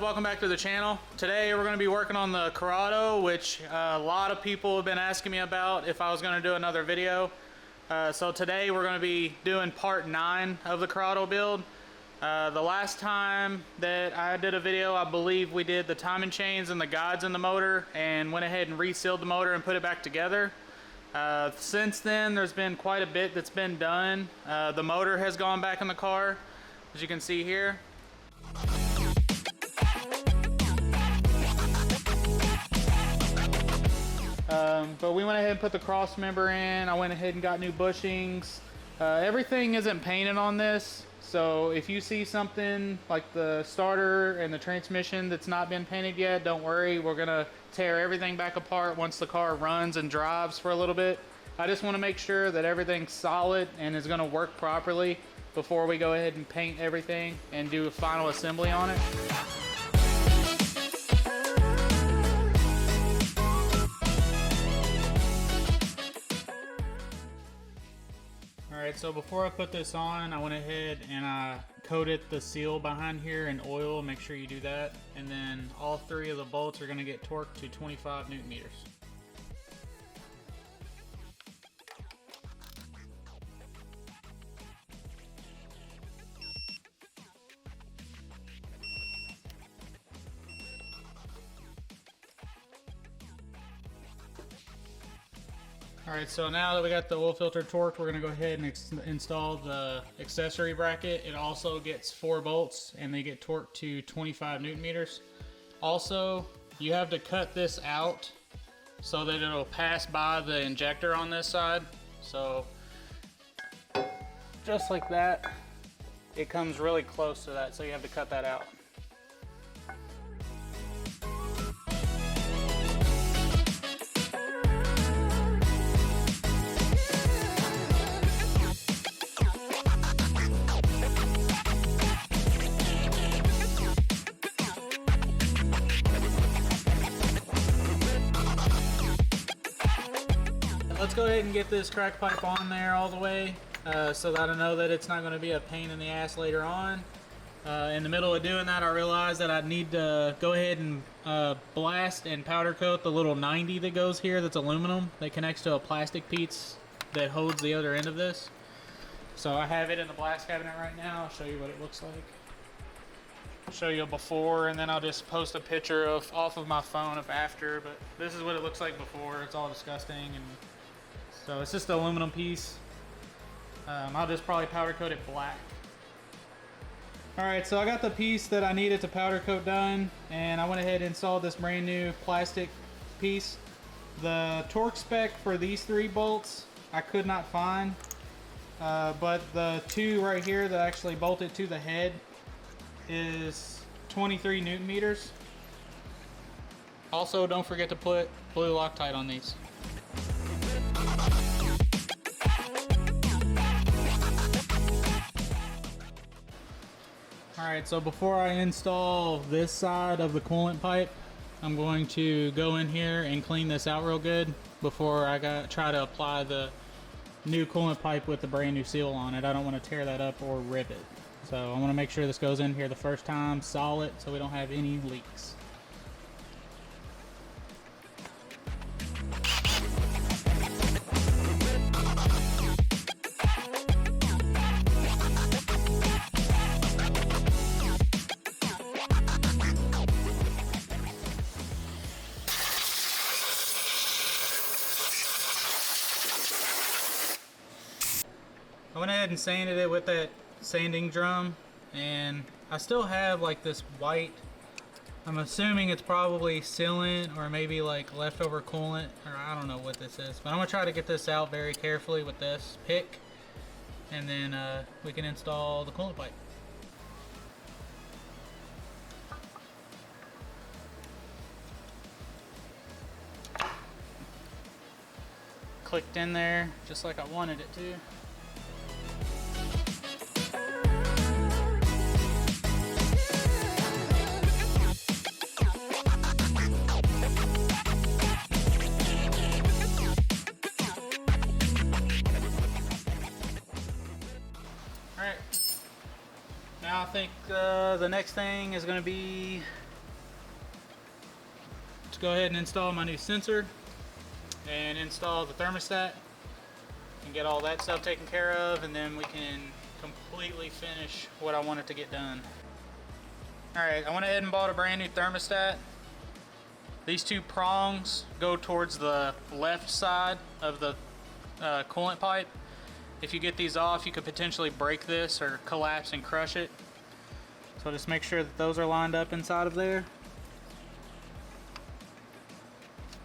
welcome back to the channel. Today we're going to be working on the Corrado, which a lot of people have been asking me about if I was going to do another video. So today we're going to be doing part 9 of the Corrado build. The last time that I did a video, I believe we did the timing chains and the guides in the motor and went ahead and resealed the motor and put it back together. Since then there's been quite a bit that's been done. The motor has gone back in the car, as you can see here. But we went ahead and put the cross member in. I went ahead and got new bushings. Everything isn't painted on this, so if you see something like the starter and the transmission that's not been painted yet, don't worry. We're gonna tear everything back apart once the car runs and drives for a little bit. I just want to make sure that everything's solid and is gonna work properly before we go ahead and paint everything and do a final assembly on it. Alright, so before I put this on, I went ahead and I coated the seal behind here in oil. Make sure you do that. And then all 3 of the bolts are going to get torqued to 25 Newton meters. Alright, so now that we got the oil filter torqued, we're going to go ahead and install the accessory bracket. It also gets 4 bolts and they get torqued to 25 Newton meters. Also, you have to cut this out so that it'll pass by the injector on this side. So, just like that, it comes really close to that, so you have to cut that out. Let's go ahead and get this crack pipe on there all the way so that I know that it's not going to be a pain in the ass later on. In the middle of doing that, I realized that I need to go ahead and blast and powder coat the little 90 that goes here that's aluminum that connects to a plastic piece that holds the other end of this. So I have it in the blast cabinet right now. I'll show you what it looks like. I'll show you a before, and then I'll just post a picture off of my phone of after, but this is what it looks like before. It's all disgusting. And so it's just an aluminum piece. I'll just probably powder coat it black. Alright, so I got the piece that I needed to powder coat done, and I went ahead and installed this brand new plastic piece. The torque spec for these 3 bolts I could not find, but the 2 right here that actually bolt it to the head is 23 Newton meters. Also, don't forget to put blue Loctite on these. Alright, so before I install this side of the coolant pipe, I'm going to go in here and clean this out real good before I try to apply the new coolant pipe with the brand new seal on it. I don't want to tear that up or rip it. So I want to make sure this goes in here the first time solid so we don't have any leaks. I went ahead and sanded it with that sanding drum, and I still have like this white, I'm assuming it's probably sealant or maybe like leftover coolant, or I don't know what this is, but I'm gonna try to get this out very carefully with this pick, and then we can install the coolant pipe. Clicked in there just like I wanted it to. Alright, now I think the next thing is going to be to go ahead and install my new sensor and install the thermostat and get all that stuff taken care of, and then we can completely finish what I wanted to get done. Alright, I went ahead and bought a brand new thermostat. These two prongs go towards the left side of the coolant pipe. If you get these off, you could potentially break this or collapse and crush it. So just make sure that those are lined up inside of there.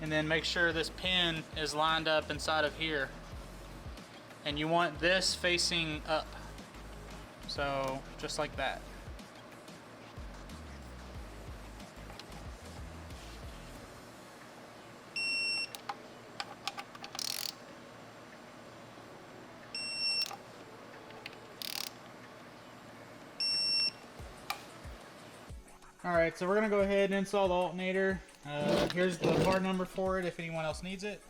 And then make sure this pin is lined up inside of here. And you want this facing up. So just like that. Alright, so we're going to go ahead and install the alternator. Here's the part number for it if anyone else needs it.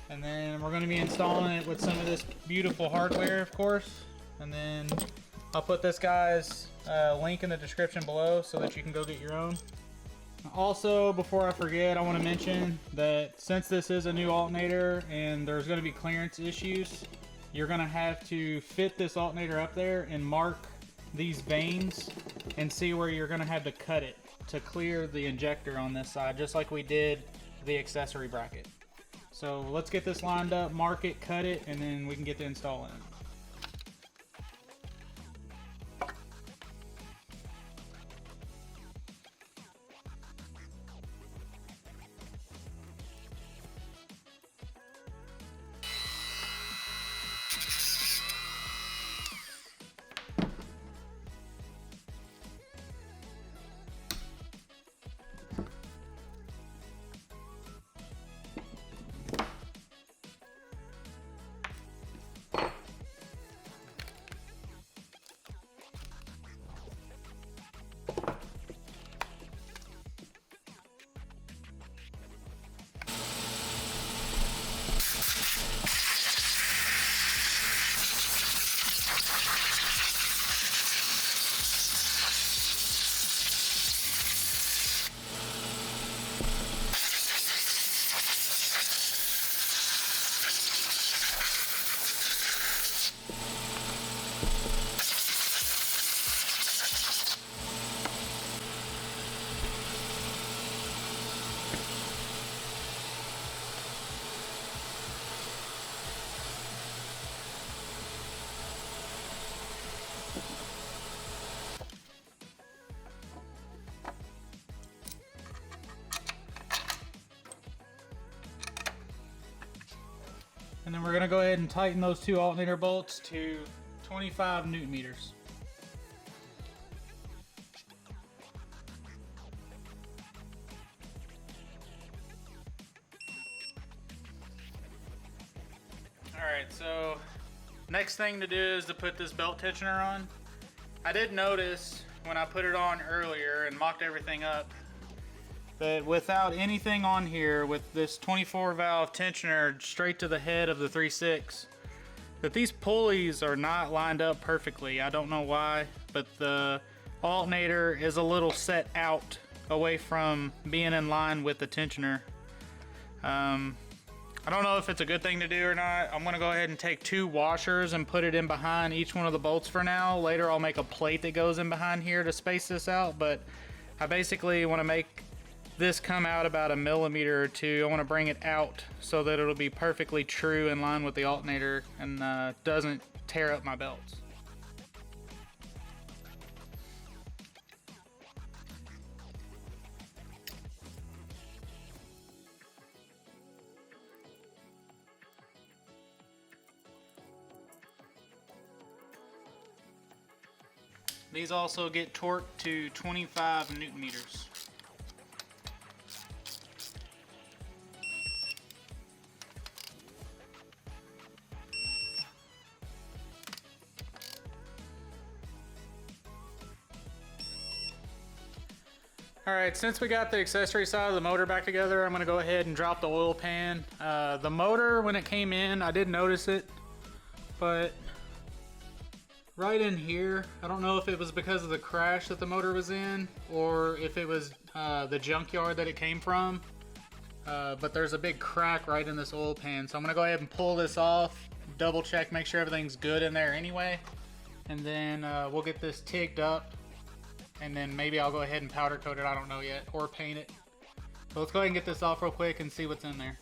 And then we're going to be installing it with some of this beautiful hardware, of course. And then I'll put this guy's link in the description below so that you can go get your own. Also, before I forget, I want to mention that since this is a new alternator and there's going to be clearance issues, you're going to have to fit this alternator up there and mark these vanes and see where you're going to have to cut it to clear the injector on this side, just like we did the accessory bracket. So let's get this lined up, mark it, cut it, and then we can get to installing it. And then we're going to go ahead and tighten those two alternator bolts to 25 Newton meters. Alright, so next thing to do is to put this belt tensioner on. I did notice when I put it on earlier and mocked everything up that without anything on here, with this 24 valve tensioner straight to the head of the 3.6, that these pulleys are not lined up perfectly. I don't know why, but the alternator is a little set out away from being in line with the tensioner. I don't know if it's a good thing to do or not. I'm gonna go ahead and take two washers and put it in behind each one of the bolts for now. Later I'll make a plate that goes in behind here to space this out, but I basically want to make this come out about 1 millimeter or 2. I want to bring it out so that it'll be perfectly true in line with the alternator and doesn't tear up my belts. These also get torqued to 25 Newton meters. Alright, since we got the accessory side of the motor back together, I'm going to go ahead and drop the oil pan. The motor, when it came in, I did notice it, but right in here, I don't know if it was because of the crash that the motor was in, or if it was the junkyard that it came from. But there's a big crack right in this oil pan. So I'm gonna go ahead and pull this off, double check, make sure everything's good in there anyway. And then we'll get this tigged up. And then maybe I'll go ahead and powder coat it, I don't know yet, or paint it. So let's go ahead and get this off real quick and see what's in there.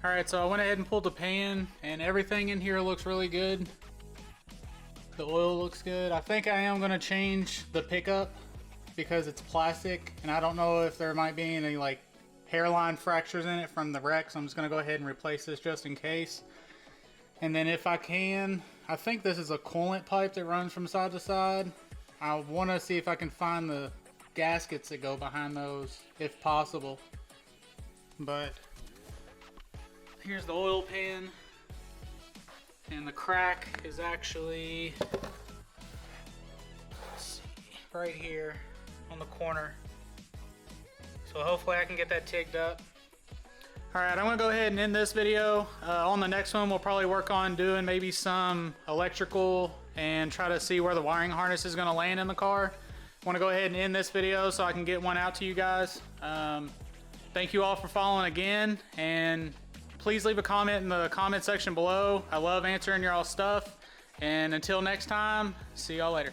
Alright, so I went ahead and pulled the pan, and everything in here looks really good. The oil looks good. I think I am going to change the pickup because it's plastic, and I don't know if there might be any like hairline fractures in it from the wreck, so I'm just going to go ahead and replace this just in case. And then if I can, I think this is a coolant pipe that runs from side to side. I want to see if I can find the gaskets that go behind those, if possible. But here's the oil pan, and the crack is actually, let's see, right here on the corner. So hopefully I can get that tigged up. Alright, I'm going to go ahead and end this video. On the next one we'll probably work on doing maybe some electrical and try to see where the wiring harness is going to land in the car. I want to go ahead and end this video so I can get one out to you guys. Thank you all for following again, and please leave a comment in the comment section below. I love answering your all stuff. And until next time, see y'all later.